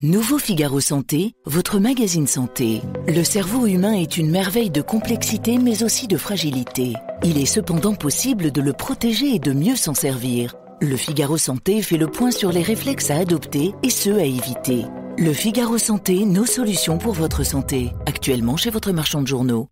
Nouveau Figaro Santé, votre magazine santé. Le cerveau humain est une merveille de complexité mais aussi de fragilité. Il est cependant possible de le protéger et de mieux s'en servir. Le Figaro Santé fait le point sur les réflexes à adopter et ceux à éviter. Le Figaro Santé, nos solutions pour votre santé. Actuellement chez votre marchand de journaux.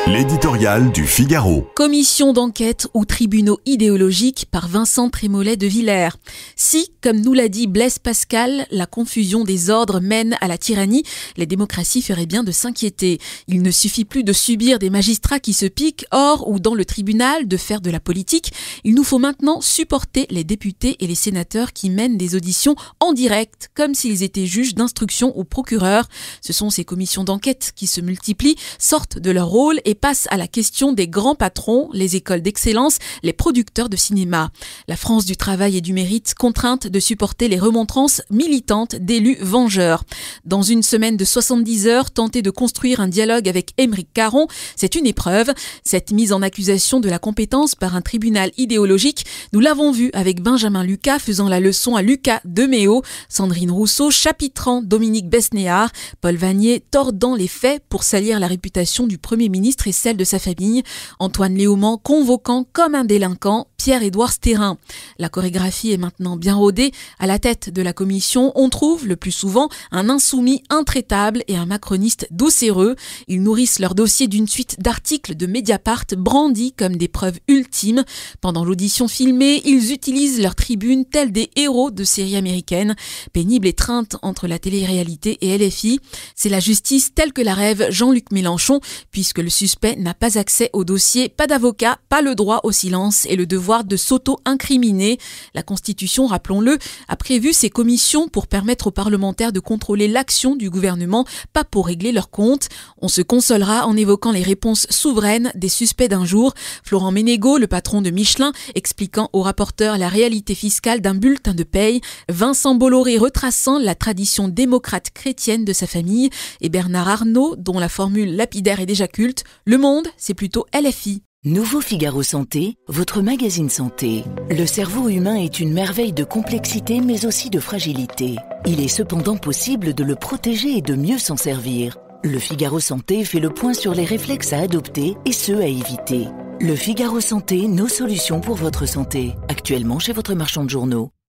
L'éditorial du Figaro. Commission d'enquête ou tribunaux idéologiques par Vincent Trémollet de Villers. Si, comme nous l'a dit Blaise Pascal, la confusion des ordres mène à la tyrannie, les démocraties feraient bien de s'inquiéter. Il ne suffit plus de subir des magistrats qui se piquent hors ou dans le tribunal, de faire de la politique. Il nous faut maintenant supporter les députés et les sénateurs qui mènent des auditions en direct, comme s'ils étaient juges d'instruction ou procureurs. Ce sont ces commissions d'enquête qui se multiplient, sortent de leur rôle et passent à la question des grands patrons, les écoles d'excellence, les producteurs de cinéma. La France du travail et du mérite, contrainte de supporter les remontrances militantes d'élus vengeurs. Dans une semaine de 70 heures, tenter de construire un dialogue avec Aymeric Caron, c'est une épreuve. Cette mise en accusation de la compétence par un tribunal idéologique, nous l'avons vu avec Benjamin Lucas faisant la leçon à Lucas Deméo, Sandrine Rousseau chapitrant Dominique Besnéard, Paul Vanier tordant les faits pour salir la réputation du Premier ministre et celle de sa famille, Antoine Léaumont convoquant comme un délinquant Pierre-Édouard Stérin. La chorégraphie est maintenant bien rodée. À la tête de la commission, on trouve le plus souvent un insoumis intraitable et un macroniste doucereux. Ils nourrissent leur dossier d'une suite d'articles de Mediapart brandis comme des preuves ultimes. Pendant l'audition filmée, ils utilisent leur tribune tels des héros de séries américaines. Pénible étreinte entre la télé-réalité et LFI. C'est la justice telle que la rêve Jean-Luc Mélenchon, puisque le suspect n'a pas accès au dossier, pas d'avocat, pas le droit au silence et le devoir de s'auto-incriminer. La Constitution, rappelons-le, a prévu ces commissions pour permettre aux parlementaires de contrôler l'action du gouvernement, pas pour régler leurs comptes. On se consolera en évoquant les réponses souveraines des suspects d'un jour. Florent Ménégo, le patron de Michelin, expliquant au rapporteur la réalité fiscale d'un bulletin de paye. Vincent Bolloré retraçant la tradition démocrate chrétienne de sa famille. Et Bernard Arnault, dont la formule lapidaire est déjà culte. Le Monde, c'est plutôt LFI. Nouveau Figaro Santé, votre magazine santé. Le cerveau humain est une merveille de complexité mais aussi de fragilité. Il est cependant possible de le protéger et de mieux s'en servir. Le Figaro Santé fait le point sur les réflexes à adopter et ceux à éviter. Le Figaro Santé, nos solutions pour votre santé. Actuellement chez votre marchand de journaux.